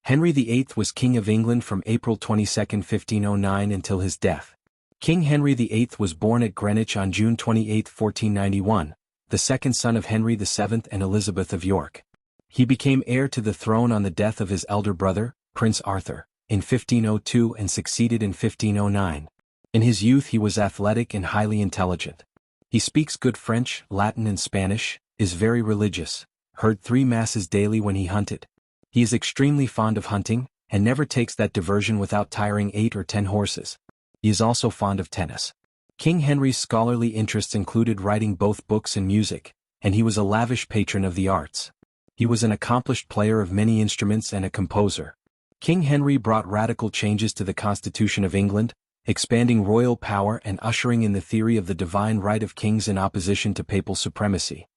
Henry VIII was King of England from April 22, 1509 until his death. King Henry VIII was born at Greenwich on June 28, 1491, the second son of Henry VII and Elizabeth of York. He became heir to the throne on the death of his elder brother, Prince Arthur, in 1502 and succeeded in 1509. In his youth he was athletic and highly intelligent. He speaks good French, Latin and Spanish, is very religious, heard 3 masses daily when he hunted. He is extremely fond of hunting, and never takes that diversion without tiring 8 or 10 horses. He is also fond of tennis. King Henry's scholarly interests included writing both books and music, and he was a lavish patron of the arts. He was an accomplished player of many instruments and a composer. King Henry brought radical changes to the Constitution of England, expanding royal power and ushering in the theory of the divine right of kings in opposition to papal supremacy.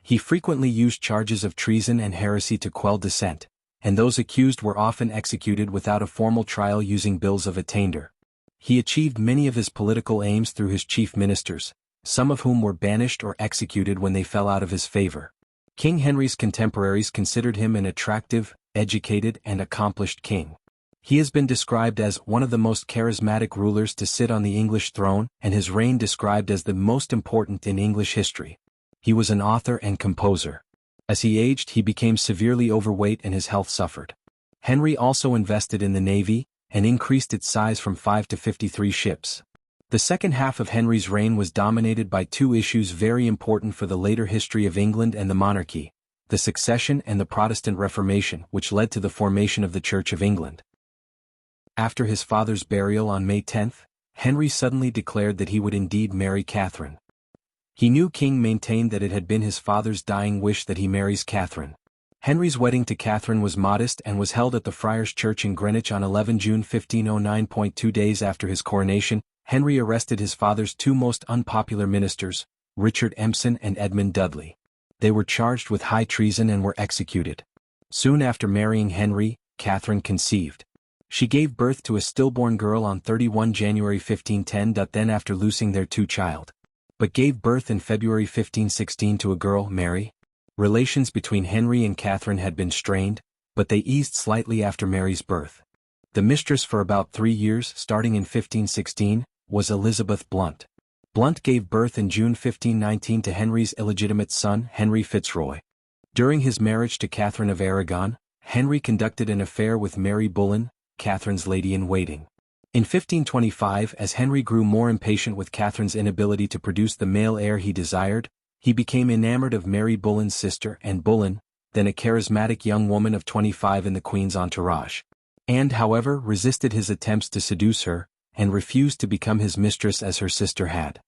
He frequently used charges of treason and heresy to quell dissent, and those accused were often executed without a formal trial using bills of attainder. He achieved many of his political aims through his chief ministers, some of whom were banished or executed when they fell out of his favor. King Henry's contemporaries considered him an attractive, educated and accomplished king. He has been described as one of the most charismatic rulers to sit on the English throne, and his reign described as the most important in English history. He was an author and composer. As he aged, he became severely overweight and his health suffered. Henry also invested in the navy, and increased its size from 5 to 53 ships. The second half of Henry's reign was dominated by 2 issues very important for the later history of England and the monarchy: the succession and the Protestant Reformation, which led to the formation of the Church of England. After his father's burial on May 10, Henry suddenly declared that he would indeed marry Catherine. He knew King maintained that it had been his father's dying wish that he marries Catherine. Henry's wedding to Catherine was modest and was held at the Friars' Church in Greenwich on 11 June 1509. 2 days after his coronation, Henry arrested his father's 2 most unpopular ministers, Richard Empson and Edmund Dudley. They were charged with high treason and were executed. Soon after marrying Henry, Catherine conceived. She gave birth to a stillborn girl on 31 January 1510. Then after losing their 2 child, but gave birth in February 1516 to a girl, Mary. Relations between Henry and Catherine had been strained, but they eased slightly after Mary's birth. The mistress for about 3 years, starting in 1516, was Elizabeth Blount. Blount gave birth in June 1519 to Henry's illegitimate son, Henry Fitzroy. During his marriage to Catherine of Aragon, Henry conducted an affair with Mary Bullen, Catherine's lady-in-waiting. In 1525, as Henry grew more impatient with Catherine's inability to produce the male heir he desired, he became enamored of Mary Bullen's sister, Anne Bullen, then a charismatic young woman of 25 in the Queen's entourage. Anne, however, resisted his attempts to seduce her, and refused to become his mistress as her sister had.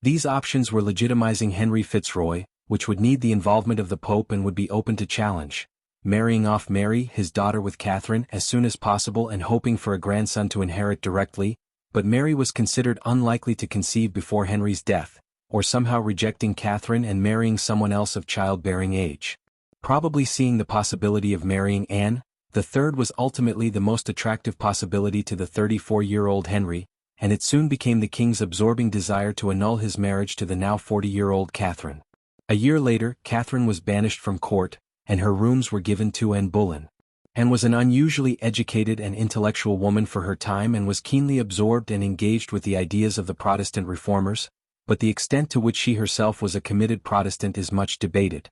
These options were legitimizing Henry Fitzroy, which would need the involvement of the Pope and would be open to challenge, marrying off Mary, his daughter, with Catherine as soon as possible and hoping for a grandson to inherit directly, but Mary was considered unlikely to conceive before Henry's death, or somehow rejecting Catherine and marrying someone else of childbearing age. Probably seeing the possibility of marrying Anne, the third was ultimately the most attractive possibility to the 34-year-old Henry, and it soon became the king's absorbing desire to annul his marriage to the now 40-year-old Catherine. A year later, Catherine was banished from court, and her rooms were given to Anne Bullen. Anne was an unusually educated and intellectual woman for her time and was keenly absorbed and engaged with the ideas of the Protestant reformers, but the extent to which she herself was a committed Protestant is much debated.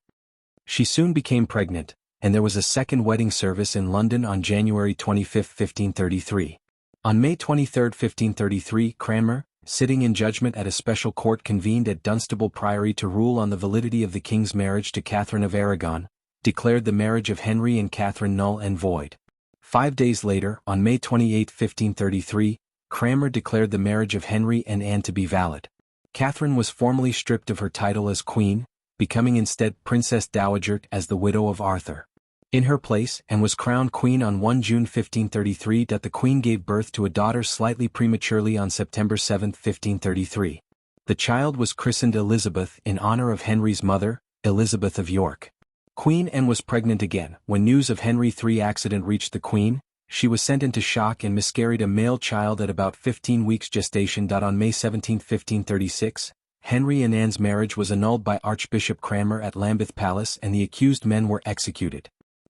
She soon became pregnant, and there was a second wedding service in London on January 25, 1533. On May 23, 1533, Cranmer, sitting in judgment at a special court convened at Dunstable Priory to rule on the validity of the king's marriage to Catherine of Aragon, declared the marriage of Henry and Catherine null and void. 5 days later, on May 28, 1533, Cranmer declared the marriage of Henry and Anne to be valid. Catherine was formally stripped of her title as queen, becoming instead Princess Dowager as the widow of Arthur. In her place, Anne was crowned queen on 1 June 1533. The queen gave birth to a daughter slightly prematurely on September 7, 1533. The child was christened Elizabeth in honor of Henry's mother, Elizabeth of York. Queen Anne was pregnant again. When news of Henry III's accident reached the Queen, she was sent into shock and miscarried a male child at about 15 weeks gestation. On May 17, 1536, Henry and Anne's marriage was annulled by Archbishop Cranmer at Lambeth Palace and the accused men were executed.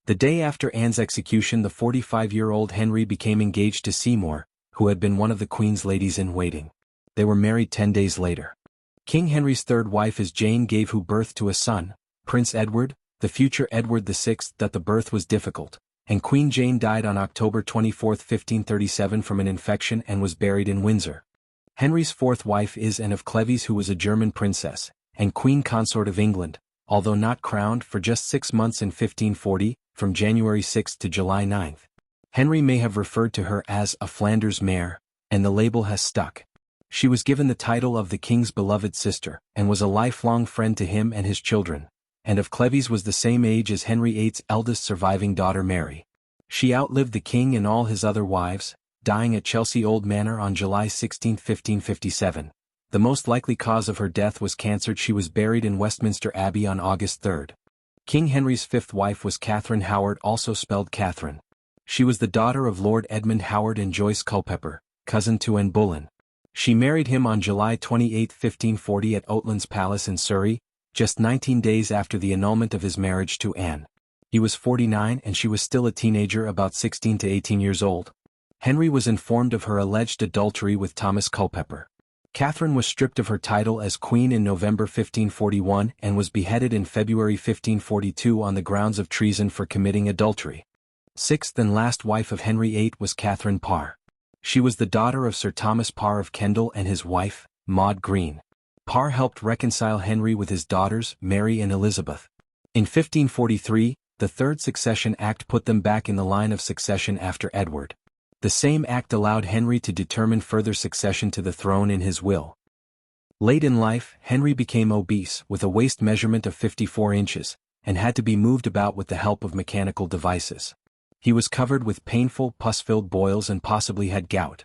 The day after Anne's execution, the 45-year-old Henry became engaged to Seymour, who had been one of the Queen's ladies-in-waiting. They were married 10 days later. King Henry's third wife is Jane, gave birth to a son, Prince Edward, the future Edward VI. That the birth was difficult, and Queen Jane died on October 24, 1537 from an infection and was buried in Windsor. Henry's fourth wife is Anne of Cleves, who was a German princess, and Queen Consort of England, although not crowned, for just 6 months in 1540, from January 6 to July 9. Henry may have referred to her as a Flanders mare, and the label has stuck. She was given the title of the king's beloved sister, and was a lifelong friend to him and his children. Anne of Cleves was the same age as Henry VIII's eldest surviving daughter Mary. She outlived the king and all his other wives, dying at Chelsea Old Manor on July 16, 1557. The most likely cause of her death was cancer. She was buried in Westminster Abbey on August 3. King Henry's fifth wife was Catherine Howard, also spelled Catherine. She was the daughter of Lord Edmund Howard and Joyce Culpeper, cousin to Anne Boleyn. She married him on July 28, 1540 at Oatlands Palace in Surrey, just 19 days after the annulment of his marriage to Anne. He was 49 and she was still a teenager, about 16 to 18 years old. Henry was informed of her alleged adultery with Thomas Culpeper. Catherine was stripped of her title as queen in November 1541 and was beheaded in February 1542 on the grounds of treason for committing adultery. Sixth and last wife of Henry VIII was Catherine Parr. She was the daughter of Sir Thomas Parr of Kendal and his wife, Maud Green. Parr helped reconcile Henry with his daughters, Mary and Elizabeth. In 1543, the Third Succession Act put them back in the line of succession after Edward. The same act allowed Henry to determine further succession to the throne in his will. Late in life, Henry became obese with a waist measurement of 54 inches, and had to be moved about with the help of mechanical devices. He was covered with painful, pus-filled boils and possibly had gout.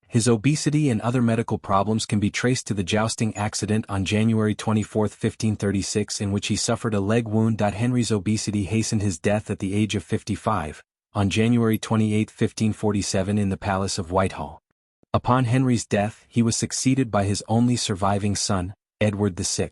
His obesity and other medical problems can be traced to the jousting accident on January 24, 1536, in which he suffered a leg wound. Henry's obesity hastened his death at the age of 55, on January 28, 1547 in the Palace of Whitehall. Upon Henry's death, he was succeeded by his only surviving son, Edward VI.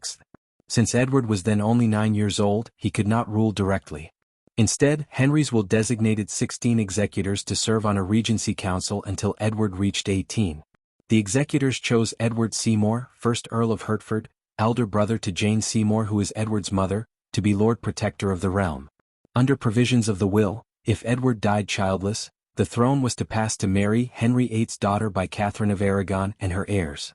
Since Edward was then only 9 years old, he could not rule directly. Instead, Henry's will designated 16 executors to serve on a regency council until Edward reached 18. The executors chose Edward Seymour, 1st Earl of Hertford, elder brother to Jane Seymour, who is Edward's mother, to be Lord Protector of the realm. Under provisions of the will, if Edward died childless, the throne was to pass to Mary, Henry VIII's daughter by Catherine of Aragon, and her heirs.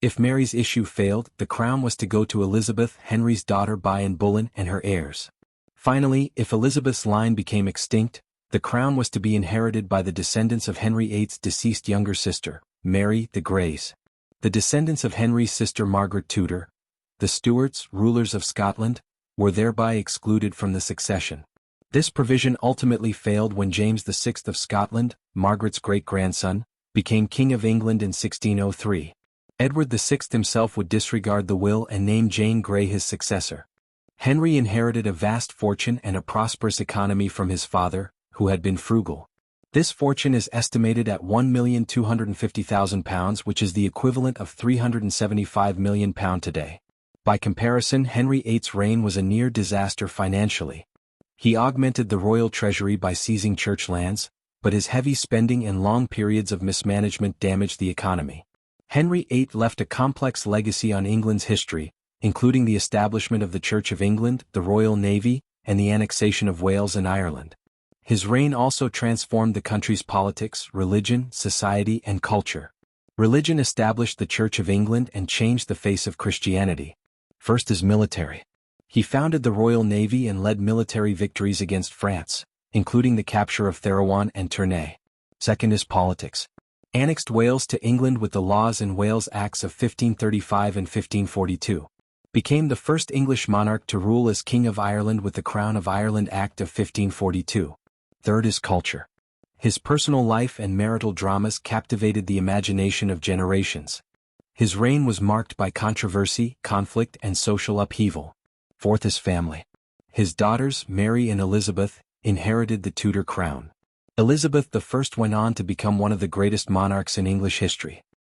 If Mary's issue failed, the crown was to go to Elizabeth, Henry's daughter by Anne Boleyn, and her heirs. Finally, if Elizabeth's line became extinct, the crown was to be inherited by the descendants of Henry VIII's deceased younger sister, Mary the Greys. The descendants of Henry's sister Margaret Tudor, the Stuarts, rulers of Scotland, were thereby excluded from the succession. This provision ultimately failed when James VI of Scotland, Margaret's great-grandson, became King of England in 1603. Edward VI himself would disregard the will and name Jane Grey his successor. Henry inherited a vast fortune and a prosperous economy from his father, who had been frugal. This fortune is estimated at £1,250,000, which is the equivalent of £375 million today. By comparison, Henry VIII's reign was a near disaster financially. He augmented the royal treasury by seizing church lands, but his heavy spending and long periods of mismanagement damaged the economy. Henry VIII left a complex legacy on England's history, including the establishment of the Church of England, the Royal Navy, and the annexation of Wales and Ireland. His reign also transformed the country's politics, religion, society, and culture. Religion established the Church of England and changed the face of Christianity. First is military. He founded the Royal Navy and led military victories against France, including the capture of Therouanne and Tournai. Second is politics. Annexed Wales to England with the Laws and Wales Acts of 1535 and 1542. Became the first English monarch to rule as King of Ireland with the Crown of Ireland Act of 1542. Third is culture. His personal life and marital dramas captivated the imagination of generations. His reign was marked by controversy, conflict, and social upheaval. Fourth is family. His daughters, Mary and Elizabeth, inherited the Tudor crown. Elizabeth I went on to become one of the greatest monarchs in English history.